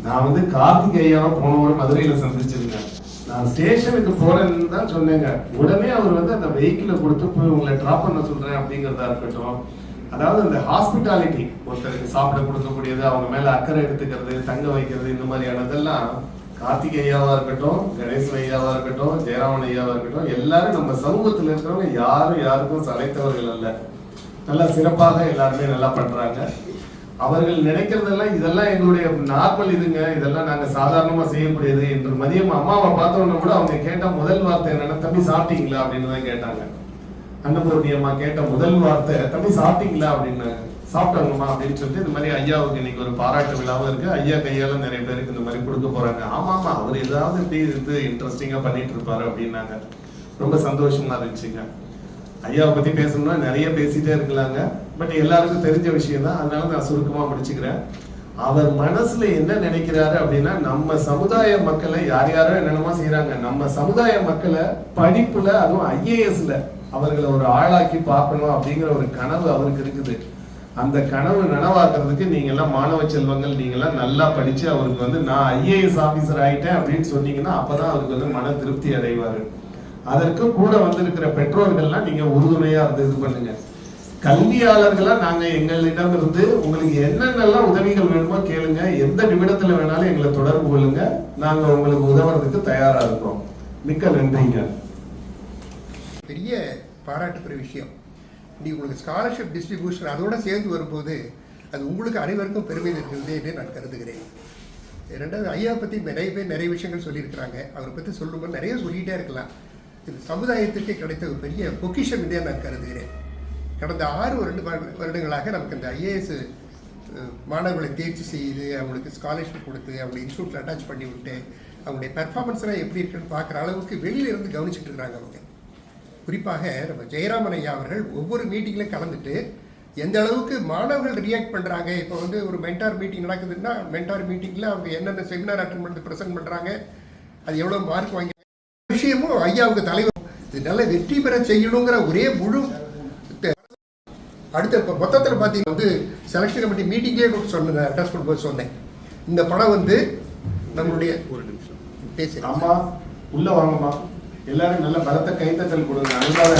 நான் கார்த்திக் ஐயாவை போன வாரம் மதுரையில சந்திச்சிருந்தேன். நான் ஸ்டேஷனுக்கு போறேன்னு தான் சொன்னேங்க. உடனே அவர் வந்து அந்த வெஹிக்கிளை கொடுத்து போய் உங்களை ட்ராப் பண்ண சொல்றேன் அப்படிங்கிறதா இருக்கட்டும். அதாவது அந்த ஹாஸ்பிட்டாலிட்டி, ஒருத்தருக்கு சாப்பிட கொடுக்கக்கூடியது, அவங்க மேல அக்கறை எடுத்துக்கிறது, தங்க வைக்கிறது, இந்த மாதிரியானதெல்லாம் கார்த்திக் ஐயாவா இருக்கட்டும், கணேசன் ஐயாவா இருக்கட்டும், ஜெயராமன் ஐயாவா இருக்கட்டும், எல்லாரும் நம்ம சமூகத்தில் இருக்கிறவங்க யாரும் யாருக்கும் சளைத்தவர்கள் அல்ல. நல்லா சிறப்பாக எல்லாருமே நல்லா பண்றாங்க. அவர்கள் நினைக்கிறதெல்லாம் இதெல்லாம் எங்களுடைய நார்மல் இதுங்க, இதெல்லாம் நாங்க சாதாரணமா செய்யக்கூடியது என்று. மதியம் அம்மாவை பார்த்தோன்னா கூட அவங்க கேட்ட முதல் வார்த்தை என்னன்னா, தம்பி சாப்பிட்டீங்களா அப்படின்னு தான் கேட்டாங்க. அன்னபூர்ணி அம்மா கேட்ட முதல் வார்த்தை தம்பி சாப்பிட்டீங்களா அப்படின்னு. சாப்பிட்டாங்கம்மா அப்படின்னு சொல்லிட்டு இந்த மாதிரி ஐயாவுக்கு இன்னைக்கு ஒரு பாராட்டு விழாவும் இருக்கு. ஐயா கையால நிறைய பேருக்கு இந்த மாதிரி கொடுக்க போறாங்க. ஆமாமா, அவர் ஏதாவது இப்படி இன்ட்ரெஸ்டிங்கா பண்ணிட்டு இருப்பாரு அப்படின்னாங்க. ரொம்ப சந்தோஷமா இருந்துச்சுங்க. ஐயாவை பத்தி பேசணும்னா நிறைய பேசிட்டே இருக்கலாங்க. பட் எல்லாருக்கும் தெரிஞ்ச விஷயம் தான், அதனால நான் சுருக்கமா முடிச்சுக்கிறேன். அவர் மனசுல என்ன நினைக்கிறாரு அப்படின்னா, நம்ம சமுதாய மக்களை யார் யாரோ என்னென்னமா செய்யறாங்க, நம்ம சமுதாய மக்களை படிப்புல, அதுவும் ஐஏஎஸ்ல அவர்களை ஒரு ஆளாக்கி பார்க்கணும் அப்படிங்கிற ஒரு கனவு அவருக்கு இருக்குது. அந்த கனவு நனவாக்குறதுக்கு நீங்க எல்லாம் மாணவ செல்வங்கள், நீங்க எல்லாம் நல்லா படிச்சு அவருக்கு வந்து நான் ஐஏஎஸ் ஆபீசர் ஆயிட்டேன் அப்படின்னு சொன்னீங்கன்னா அப்பதான் அவருக்கு வந்து மன திருப்தி அடைவாரு. அதற்கு கூட வந்திருக்கிற பெற்றோர்கள்லாம் நீங்க உறுதுணையா இருந்து இது பண்ணுங்க. கல்வியாளர்களா நாங்க எங்களிடம் இருந்து உங்களுக்கு என்னென்னலாம் உதவிகள் வேணுமோ கேளுங்க. எந்த நிமிடத்துல வேணாலும் எங்களை தொடர்பு கொள்ளுங்க. நாங்க உங்களுக்கு உதவுறதுக்கு தயாரா இருக்கோம். மிக்க நன்றிங்க. பெரிய பாராட்டுக்குரிய விஷயம். நீ உங்களுக்கு ஸ்காலர்ஷிப் டிஸ்ட்ரிபியூஷன் அதோட சேர்ந்து வரும்போது அது உங்களுக்கு அனைவருக்கும் பெருமை இருக்கிறது என்று நான் கருதுகிறேன். ரெண்டாவது, ஐயா பற்றி நிறைய பேர் நிறைய விஷயங்கள் சொல்லியிருக்கிறாங்க. அவரை பற்றி சொல்லும்போது நிறைய சொல்லிகிட்டே இருக்கலாம். இது சமுதாயத்துக்கு கிடைத்த ஒரு பெரிய பொக்கிஷம் என்றே நான் கருதுகிறேன். கடந்த 6 வருடங்களாக நமக்கு இந்த ஐஏஎஸ் மாணவர்களை தேர்ச்சி செய்து அவங்களுக்கு ஸ்காலர்ஷிப் கொடுத்து அவங்க இன்ஸ்டியூட்டில் அட்டாச் பண்ணி விட்டு அவங்களுடைய பெர்ஃபார்மன்ஸ்லாம் எப்படி இருக்குன்னு பார்க்குற அளவுக்கு வெளியிலிருந்து கவனிச்சுட்டு இருக்கிறாங்க அவங்க. குறிப்பாக நம்ம ஜெயராமன் ஐயா அவர்கள் ஒவ்வொரு மீட்டிங்லையும் கலந்துட்டு எந்த அளவுக்கு மாணவர்கள் ரியாக்ட் பண்ணுறாங்க. இப்போ வந்து ஒரு மென்டார் மீட்டிங் நடக்குதுன்னா மென்டார் மீட்டிங்கில் அவங்க என்னென்ன செமினார் அட்டெண்ட் பண்ணி ப்ரெசென்ட் பண்ணுறாங்க, அது எவ்வளோ மார்க் வாங்கி விஷயமும் ஐயாவுக்கு தலைவர் இது நல்ல வெற்றி பெற செய்யணுங்கிற ஒரே முழு. அடுத்த இப்போ மொத்தத்தில் பார்த்தீங்கன்னா வந்து செலெக்ஷன் கமிட்டி மீட்டிங்கே சொன்னேன், அட்ரஸ் பண்ணும்போது சொன்னேன். இந்த படம் வந்து நம்மளுடைய ஒரு நிமிஷம் பேசி அம்மா உள்ள வாங்கம்மா, எல்லாரும் நல்ல பலத்த கைத்தட்டல் கொடுங்க. அனுராதா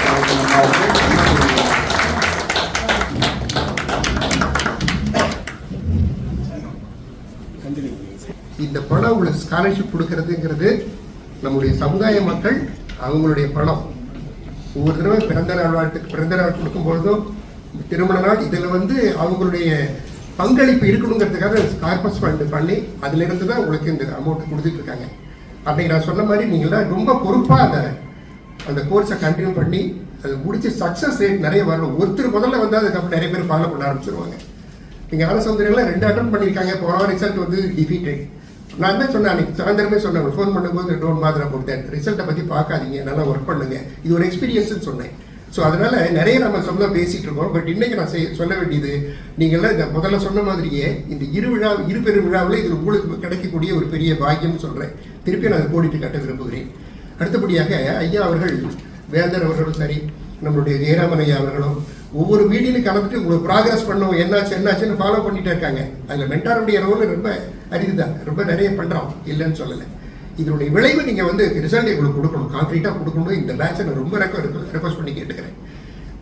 இந்த பணம் உங்களுக்கு ஸ்காலர்ஷிப் கொடுக்கறதுங்கிறது நம்முடைய சமுதாய மக்கள் அவங்களுடைய பணம். ஒவ்வொரு தடவை பிறந்த நாள் வாழ்த்துக்கு பிறந்த நாள் கொடுக்கும் பொழுதும் திருமண நாள் இதில் வந்து அவங்களுடைய பங்களிப்பு இருக்கணுங்கிறதுக்காக கார்பஸ் ஃபண்ட் பண்ணி அதிலிருந்து தான் உங்களுக்கு இந்த அமௌண்ட் கொடுத்துட்டு இருக்காங்க. அன்றைக்கி நான் சொன்ன மாதிரி நீங்கள்லாம் ரொம்ப பொறுப்பாக அந்த கோர்ஸை கண்டினியூ பண்ணி அது முடிச்சு சக்ஸஸ் ரேட் நிறைய வரணும். ஒருத்தர் முதல்ல வந்து அதுக்கப்புறம் நிறைய பேர் ஃபாலோ பண்ண ஆரம்பிச்சிருவாங்க. நீங்கள் ஆலோசனைகள்லாம் 2 அட்டம் பண்ணியிருக்காங்க. போன ரிசல்ட் வந்து டிஃபீட்டட். நான் தான் சொன்னேன், அன்றைக்கி சாயந்தரமே சொன்னேன், ஃபோன் பண்ணும்போது டோன்ட் மாதிரி கொடுத்தேன், ரிசல்ட்டை பற்றி பார்க்காதீங்க, நல்லா ஒர்க் பண்ணுங்க, இது ஒரு எக்ஸ்பீரியன்ஸ்னு சொன்னேன். ஸோ அதனால் நிறைய நம்ம சொல்ல பேசிகிட்டு இருக்கோம். பட் இன்றைக்கி நான் சொல்ல வேண்டியது, நீங்கள்லாம் இந்த முதல்ல சொன்ன மாதிரியே இந்த இரு பெரு விழாவில் இது உங்களுக்கு கிடைக்கக்கூடிய ஒரு பெரிய பாக்கியம்னு சொல்கிறேன். திருப்பி நான் கோடிட்டு கட்ட விரும்புகிறேன். அடுத்தபடியாக ஐயா அவர்கள், வேந்தர் அவர்களும் சரி, நம்மளுடைய ஜெயராமன் ஐயா அவர்களும் ஒவ்வொரு மீட்டிங்கும் கலந்துட்டு உங்களுக்கு ப்ராக்ரஸ் பண்ணோம், என்னாச்சுன்னு ஃபாலோ பண்ணிகிட்டே இருக்காங்க. அதில் மென்டாருடைய ரோல் ரொம்ப அரிதுதான், ரொம்ப நிறைய பண்ணுறோம், இல்லைன்னு சொல்லலை. இதனுடைய விளைவு நீங்கள் வந்து ரிசல்ட் எங்களுக்கு கொடுக்கணும், கான்க்ரீட்டாக கொடுக்கணும். இந்த பேட்சை நான் ரொம்ப ரெக்வஸ்ட் பண்ணி கேட்டுக்கிறேன்.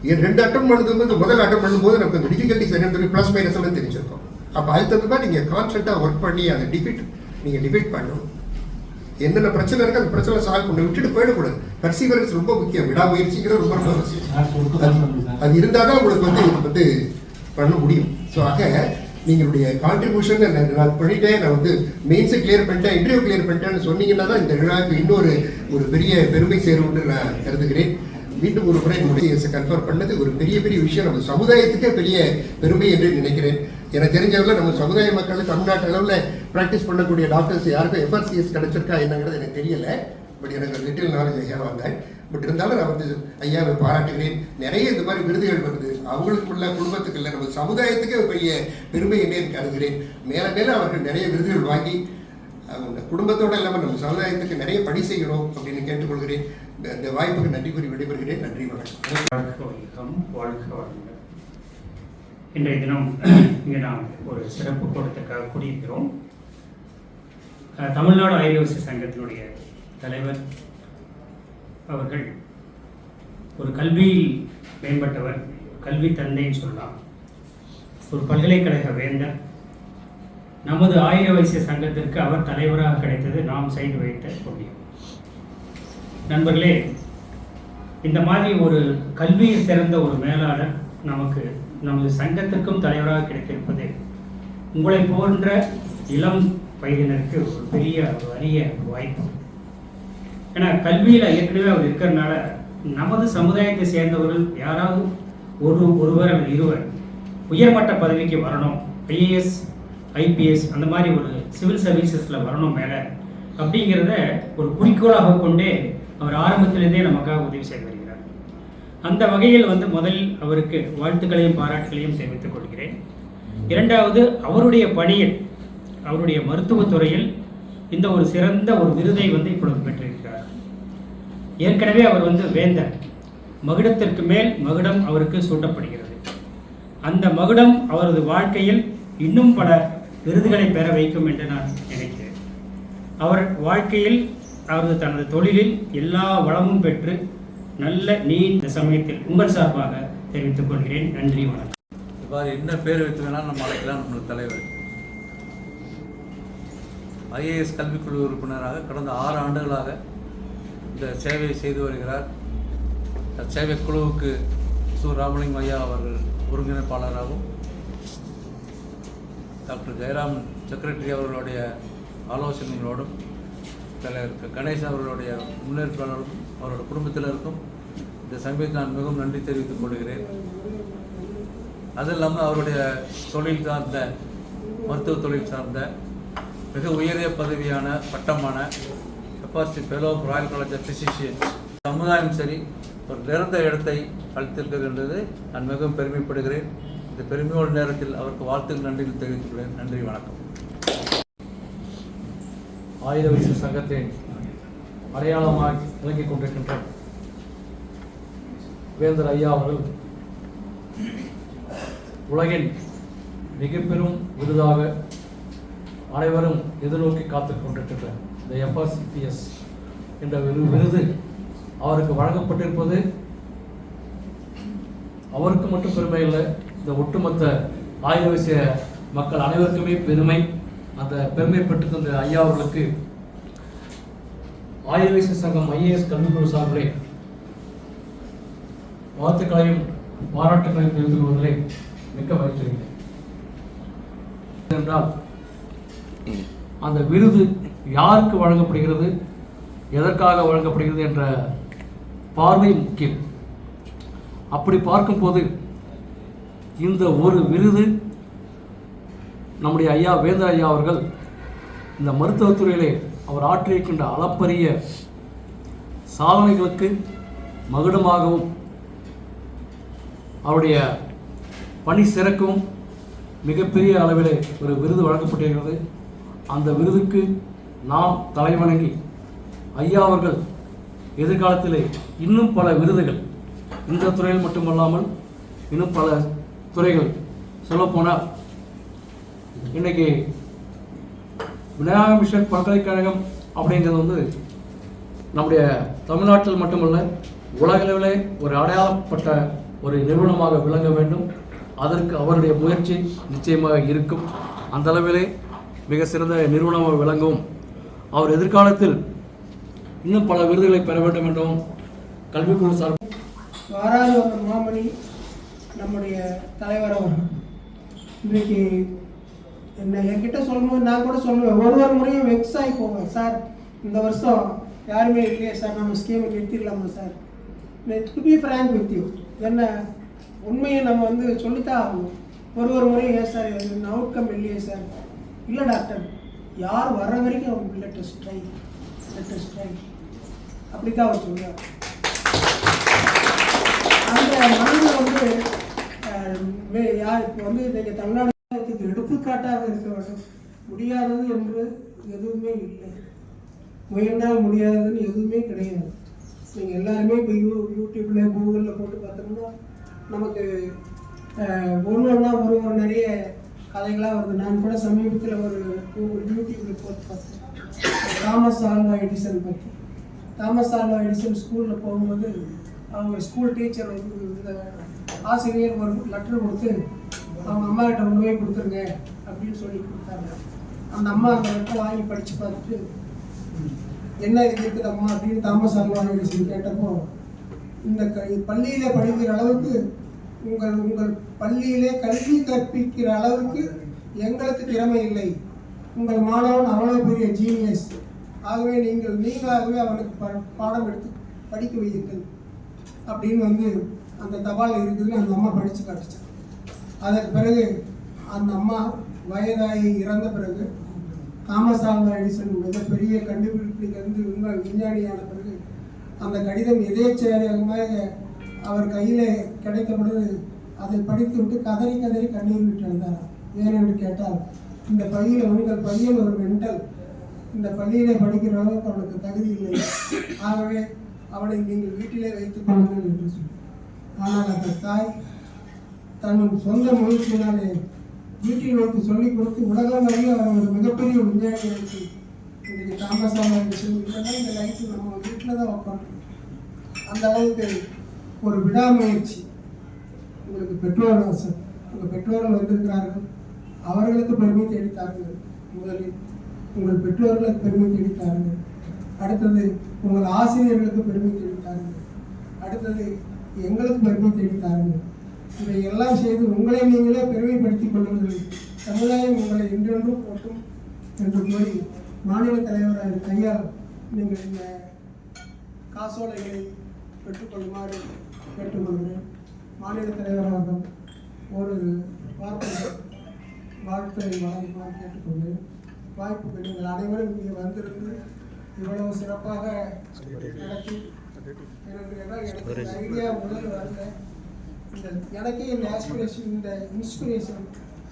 2 அட்டம் பண்ணும்போது முதல் அட்டம் பண்ணும்போது நமக்கு இந்த டிஃபிகல்ட்டிஸ் என்னன்னு ப்ளஸ் மைனஸ் எல்லாம் தெரிஞ்சிருக்கும். அப்போ அதுக்கு தகுந்த மாதிரி நீங்கள் கான்ஸ்டன்ட்டாக ஒர்க் பண்ணி அதை நீங்கள் டிஃபீட் பண்ணணும். என்னென்ன பிரச்சனை இருக்குது அந்த பிரச்சனை சால்வ் பண்ணி விட்டுட்டு போயிடக்கூடாது. பர்சீவரன்ஸ் ரொம்ப முக்கியம். விடாமுயற்சிங்கிறது ரொம்ப ரொம்ப அவசியம். அது இருந்தால் தான் உங்களுக்கு வந்து இது வந்து பண்ண முடியும். ஸோ ஆக நீங்களுடைய கான்ட்ரிபியூஷன் நான் பண்ணிட்டேன், நான் வந்து மெயின்ஸை கிளியர் பண்ணிட்டேன், இன்டர்வியூ கிளியர் பண்ணிட்டேன்னு சொன்னீங்கன்னா தான் இந்த விழாவுக்கு இன்னொரு பெரிய பெருமை சேரும்னு நான் கருதுகிறேன். மீண்டும் ஒரு முறை என்னுடைய கன்ஃபர்ம் பண்ணது ஒரு பெரிய விஷயம். நம்ம சமுதாயத்துக்கே பெரிய பெருமை என்று நினைக்கிறேன். எனக்கு தெரிஞ்சவர்கள் நம்ம சமுதாய மக்கள் தமிழ்நாட்டு அளவில் ப்ராக்டிஸ் பண்ணக்கூடிய டாக்டர்ஸ் யாருக்கும் எஃப்ஆர்சிஎஸ் கிடைச்சிருக்கா என்னங்கிறது எனக்கு தெரியலை. பட் எனக்கு லிட்டில் நாலேஜ் ஐயா வந்தேன். பட் இருந்தாலும் நான் வந்து ஐயாவை பாராட்டுகிறேன். நிறைய இந்த மாதிரி விருதுகள் வருது, அவங்களுக்கு உள்ள குடும்பத்துக்கு இல்லை, நம்ம சமுதாயத்துக்கே பெரிய பெருமை என்னே கருதுகிறேன். மேலே அவர்கள் நிறைய விருதுகள் வாங்கி அவங்க குடும்பத்தோடு இல்லாமல் நம்ம சமுதாயத்துக்கு நிறைய பணி செய்யணும் அப்படின்னு கேட்டுக்கொள்கிறேன். இந்த வாய்ப்புக்கு நன்றி கூறி விடைபெறுகிறேன். நன்றி, வணக்கம். இன்றைய தினம் இங்கே நாம் ஒரு சிறப்பு கூட்டத்துக்காக கூடியிருக்கிறோம். தமிழ்நாடு ஐஏஎஸ் சங்கத்தினுடைய தலைவர் அவர்கள் ஒரு கல்வியில் மேம்பட்டவர், கல்வி தந்தைன்னு சொல்லலாம். ஒரு பல்கலைக்கழக வேந்தர். நமது ஆயிர வைசிய சங்கத்திற்கு அவர் தலைவராக கிடைத்தது நாம் செய்து வைத்த புண்ணியம். நண்பர்களே, இந்த மாதிரி ஒரு கல்வியில் சிறந்த ஒரு மேலாளர் நமக்கு நமது சங்கத்திற்கும் தலைவராக கிடைத்திருப்பது உங்களை போன்ற இளம் வயதினருக்கு ஒரு பெரிய ஒரு அரிய வாய்ப்பு. ஏன்னா கல்வியில் ஏற்கனவே அவர் இருக்கிறதுனால நமது சமுதாயத்தை சேர்ந்தவர்கள் யாராவது ஒருவர் அல்லது இருவர் உயர்மட்ட பதவிக்கு வரணும், ஐஏஎஸ் ஐபிஎஸ் அந்த மாதிரி ஒரு சிவில் சர்வீசஸில் வரணும் மேலே அப்படிங்கிறத ஒரு குறிக்கோளாக கொண்டே அவர் ஆரம்பத்திலேருந்தே நமக்காக உதவி செய்து வருகிறார். அந்த வகையில் முதலில் அவருக்கு வாழ்த்துக்களையும் பாராட்டுகளையும் தெரிவித்துக் கொள்கிறேன். இரண்டாவது, அவருடைய பணியில், அவருடைய மருத்துவத்துறையில் இந்த ஒரு சிறந்த ஒரு விருதை இப்பொழுது பெற்றிருக்கிறார். ஏற்கனவே அவர் வேந்தர். மகுடத்திற்கு மேல் மகுடம் அவருக்கு சூட்டப்படுகிறது. அந்த மகுடம் அவரது வாழ்க்கையில் இன்னும் பல விருதுகளை பெற வைக்கும் என்று நான் நினைக்கிறேன். அவர் வாழ்க்கையில் அவரது தனது தொழிலில் எல்லா வளமும் பெற்று நல்ல நீண்ட சமயத்தில் உங்கள் சார்பாக தெரிவித்துக் கொள்கிறேன். நன்றி, வணக்கம். இவ்வாறு என்ன பேர் வைத்து வேணாலும் நம்ம அழைக்கலாம். நம்மளுக்கு தலைவர் ஐஏஎஸ் கல்விக்குழு உறுப்பினராக கடந்த 6 ஆண்டுகளாக இந்த சேவையை செய்து வருகிறார். இந்த சேவை குழுவுக்கு ராமலிங்கம் ஐயா அவர்கள் ஒருங்கிணைப்பாளராகவும், டாக்டர் ஜெயராம் செக்ரட்டரி அவர்களுடைய ஆலோசனைகளோடும், தலைவர் கணேசன் அவர்களுடைய முன்னேற்பாளரும் அவருடைய குடும்பத்தினருக்கும் இந்த சமயத்தில் நான் மிகவும் நன்றி தெரிவித்துக் கொள்கிறேன். அது இல்லாமல் அவருடைய தொழில் சார்ந்த, மருத்துவ தொழில் சார்ந்த மிக உயரிய பதவியான பட்டமான FRC fellow of royal college of physicians சமுதாயம் சரி ஒரு நிரந்தர இடத்தை அளித்திருக்கிறது என்பது நான் மிகவும் பெருமைப்படுகிறேன். இந்த பெருமையோடு நேரத்தில் அவருக்கு வாழ்த்துக்கள் நன்றிகள் தெரிவித்துள்ளேன். நன்றி, வணக்கம். ஆயிர வைசிய சங்கத்தின் அடையாளமாக விளங்கிக் கொண்டிருக்கின்ற வேந்தர் ஐயா அவர்கள் உலகின் மிக பெரும் விருதாக அனைவரும் எதிர்நோக்கி காத்துக் கொண்டிருக்கின்ற இந்த FRCPS என்ற விருது அவருக்கு வழங்கப்பட்டிருப்பது அவருக்கு மட்டும் பெருமை இல்லை, இந்த ஒட்டுமொத்த ஆயிர வைசிய மக்கள் அனைவருக்குமே பெருமை. அந்த பெருமை பெற்று தந்த ஐயா அவர்களுக்கு ஆயிர வைசிய சங்கம் ஐஏஎஸ் கல்விக்குழு சார்பிலே வாழ்த்துக்களையும் பாராட்டுகளையும் தெரிவித்துக் கொள்வதிலே மிக்க மகிழ்ச்சி என்றால் அந்த விருது யாருக்கு வழங்கப்படுகிறது, எதற்காக வழங்கப்படுகிறது என்ற பார்வை முக்கியம். அப்படி பார்க்கும்போது இந்த ஒரு விருது நம்முடைய ஐயா வேந்தர் ஐயா அவர்கள் இந்த மருத்துவத்துறையிலே அவர் ஆற்றியிருக்கின்ற அளப்பரிய சாதனைகளுக்கு மகுடமாகவும் அவருடைய பணி சிறக்கவும் மிகப்பெரிய அளவிலே ஒரு விருது வழங்கப்பட்டிருக்கிறது. அந்த விருதுக்கு நாம் தலைவணங்கி ஐயா அவர்கள் எதிர்காலத்திலே இன்னும் பல விருதுகள் இந்த துறையில் மட்டுமல்லாமல் இன்னும் பல துறைகள் சொல்லப்போனால் இன்றைக்கி விநாயகா மிஷன் பல்கலைக்கழகம் அப்படிங்கிறது நம்முடைய தமிழ்நாட்டில் மட்டுமல்ல உலகளவிலே ஒரு அடையாளப்பட்ட ஒரு நிறுவனமாக விளங்க வேண்டும். அதற்கு அவருடைய முயற்சி நிச்சயமாக இருக்கும். அந்த அளவிலே மிக சிறந்த நிறுவனமாக விளங்கவும் அவர் எதிர்காலத்தில் இன்னும் பல விருதுகளை பெற வேண்டும் என்றும் கல்விக்குழு சார்பில் வாராத ஒரு மாமணி நம்முடைய தலைவர் அவர்கள் இன்றைக்கு என்கிட்ட சொல்லும்போது நான் கூட சொல்லுவேன், ஒரு முறையும் வெக்ஸ் ஆகி போவேன். சார் இந்த வருஷம் யாருமே இல்லையே சார், நம்ம ஸ்கீமை நிறுத்திடலாமா sir? To be frank with you, என்ன உண்மையை நம்ம சொல்லித்தான் ஆகணும். ஒரு முறையும் ஏன் சார் அவுட்கம் இல்லையே சார்? இல்லை டாக்டர், யார் வர்ற வரைக்கும் அவங்க லெட்டஸ்ட் ட்ரை அப்படி தான் அவர் சொல்லுவார். அந்த மனதில் யார் இப்போ இன்றைக்கி தமிழ்நாடு எடுத்துக்காட்டாக இருக்க வேண்டும். முடியாதது என்று எதுவுமே இல்லை, முயன்றால் முடியாததுன்னு எதுவுமே கிடையாது. நீங்கள் எல்லாருமே இப்போ யூடியூப்பில் கூகுளில் போட்டு பார்த்தோம்னா நமக்கு ஒன்றா ஒரு நிறைய கதைகளாக வருது. நான் கூட சமீபத்தில் ஒரு யூடியூப்பில் போட்டு பார்த்தேன் தாமஸ் ஆல்வா எடிசன் பற்றி. தாமஸ் ஆல்வா எடிசன் ஸ்கூலில் போகும்போது அவங்க ஸ்கூல் டீச்சர் வந்து இந்த ஆசிரியர் ஒரு லெட்டர் கொடுத்து அவங்க அம்மா கிட்ட கொண்டு போய் கொடுத்துருங்க அப்படின்னு சொல்லி கொடுத்தாங்க. அந்த அம்மா அந்த லெட்டர் வாங்கி படித்து பார்த்துட்டு என்ன இது இருக்குது அம்மா அப்படின்னு தாமஸ் ஆல்வா எடிசன் கேட்டப்போ, இந்த பள்ளியில் படிக்கிற அளவுக்கு உங்கள் பள்ளியிலே கல்வி கற்பிக்கிற அளவுக்கு எங்களுக்கு திறமை இல்லை. உங்கள் மாணவன் அவ்வளோ பெரிய ஜீனியஸ். ஆகவே நீங்களாகவே அவனுக்கு பாடம் எடுத்து படிக்க வையுங்கள் அப்படின்னு வந்து அந்த தபால் இருக்குதுன்னு அந்த அம்மா படித்து காட்டுச்சாங்க. அதற்கு பிறகு அந்த அம்மா வயதாகி இறந்த பிறகு தாமஸ் ஆல்வா எடிசன் மிகப்பெரிய கண்டுபிடிப்புலேருந்து விஞ்ஞானியான பிறகு அந்த கடிதம் எதேச்சையாக அவர் கையில் கிடைத்த பொழுது அதை படித்து விட்டு கதறி கண்ணீர் விட்டு எழுந்தாராம். ஏனென்று கேட்டால், இந்த பையில் உங்கள் பையன் ஒரு மென்டல், இந்த பள்ளியிலே படிக்கிற அளவுக்கு அவனுக்கு தகுதி இல்லை. ஆகவே அவனை நீங்கள் வீட்டிலே வைத்துக் கொள்ளுங்கள் என்று சொல்லி. ஆனால் அந்த தாய் தன் சொந்த முயற்சியினாலே வீட்டில் வைத்து சொல்லிக் கொடுத்து உலகம் வரையும் அவர் ஒரு மிகப்பெரிய விஞ்ஞானியாச்சு. இன்றைக்கு தாமஸ் ஆல்வா எடிசன் இல்லைன்னா இந்த லைஃப் நம்ம வீட்டில் தான் உட்காந்து அந்த அளவுக்கு ஒரு விடாமுயற்சி. உங்களுக்கு பெற்றோர் ஆசை, உங்கள் பெற்றோர்கள் வந்திருக்கிறார்கள், அவர்களுக்கு பெருமை தேடித்தார்கள். முதலில் உங்கள் பெற்றோர்களுக்கு பெருமை தேடித்தார்கள். அடுத்தது உங்கள் ஆசிரியர்களுக்கு பெருமை தேடித்தார்கள். அடுத்தது எங்களுக்கு பெருமை தேடித்தார்கள். இதை எல்லாம் செய்து உங்களை நீங்களே பெருமைப்படுத்திக் கொள்ளுங்கள். சமுதாயம் உங்களை என்றென்றும் போட்டும் என்று கூறி மாநில தலைவராக கையால் நீங்கள் இந்த காசோலைகளை பெற்றுக்கொள்ளுமாறு கேட்டுக்கொள்கிறேன். மாநில தலைவராக ஒரு வாழ்த்துறை வழங்குமாறு கேட்டுக்கொள்கிறேன். வாய்ப்புக்கு நீங்கள் அனைவரும் இங்கே வந்திருந்து இவ்வளவு சிறப்பாக நடத்தி எனக்கு ஐடியா முதல் வரல. எனக்கே இந்த ஆஸ்பிரேஷன், இந்த இன்ஸ்பிரேஷன்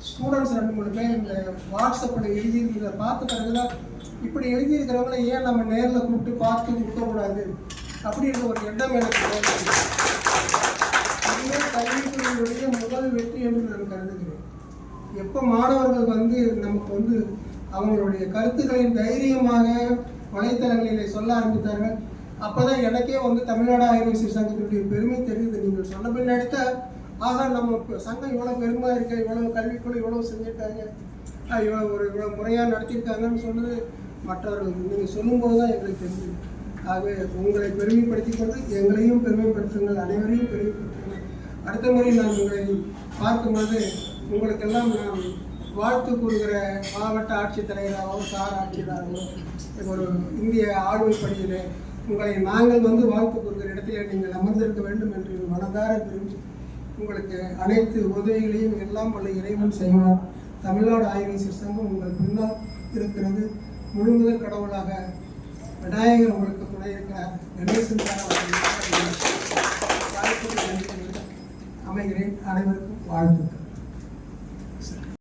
ஸ்டூடெண்ட்ஸ் 2-3 பேர் இந்த வாட்ஸ்அப்பில் எழுதியிருக்கிறத பார்த்த பிறகுதான் இப்படி எழுதியிருக்கிறவங்கள ஏன் நம்ம நேரில் கூப்பிட்டு பார்த்து கொடுக்கக்கூடாது அப்படின்ற ஒரு எண்ணம் எனக்கு இதுவே கல்வித்துறையினுடைய முதல் வெற்றி என்று நான் கருதுகிறேன். எப்போ மாணவர்கள் வந்து நமக்கு வந்து அவங்களுடைய கருத்துக்களின் தைரியமாக வலைத்தளங்களில் சொல்ல ஆரம்பித்தார்கள், அப்போதான் எனக்கே வந்து தமிழ்நாடு ஆயுர்வேத சங்கத்தினுடைய பெருமை தெரியுது. நீங்கள் சொன்ன பின்னாடி தான் ஆக நம்ம சங்கம் இவ்வளோ பெருமை இருக்கு, இவ்வளோ கல்விக்குள்ள இவ்வளோ செஞ்சுருக்காங்க, இவ்வளோ முறையாக நடத்தியிருக்காங்கன்னு சொன்னது மற்றவர்கள் நீங்கள் சொல்லும்போது தான் எங்களுக்கு தெரியுது. ஆகவே உங்களை பெருமைப்படுத்தி கொண்டு எங்களையும் பெருமைப்படுத்துங்கள், அனைவரையும் பெருமைப்படுத்துங்கள். அடுத்த முறை நான் உங்களை பார்க்கும்போது உங்களுக்கெல்லாம் நான் வாழ்த்து கூறுகிற மாவட்ட ஆட்சித்தலைவராகவோ சார் ஆட்சியராகவோ ஒரு இந்திய ஆளுமை பணியில் உங்களை நாங்கள் வந்து வாழ்த்து கூறுகிற இடத்துல நீங்கள் அமர்ந்திருக்க வேண்டும் என்று மனதார விரும்பி உங்களுக்கு அனைத்து உதவிகளையும் எல்லாம் உள்ள இறைவன் செய்வார். தமிழ்நாடு ஆயுர்வேத சங்கம் உங்கள் பின்னால் இருக்கிறது. முழுமுதல் கடவுளாக விநாயகர் உங்களுக்கு துணை இருக்கிறார். கணேசன் வாய்ப்புக்கு நன்றி அமைகிறேன். அனைவருக்கும் வாழ்த்துக்கள்.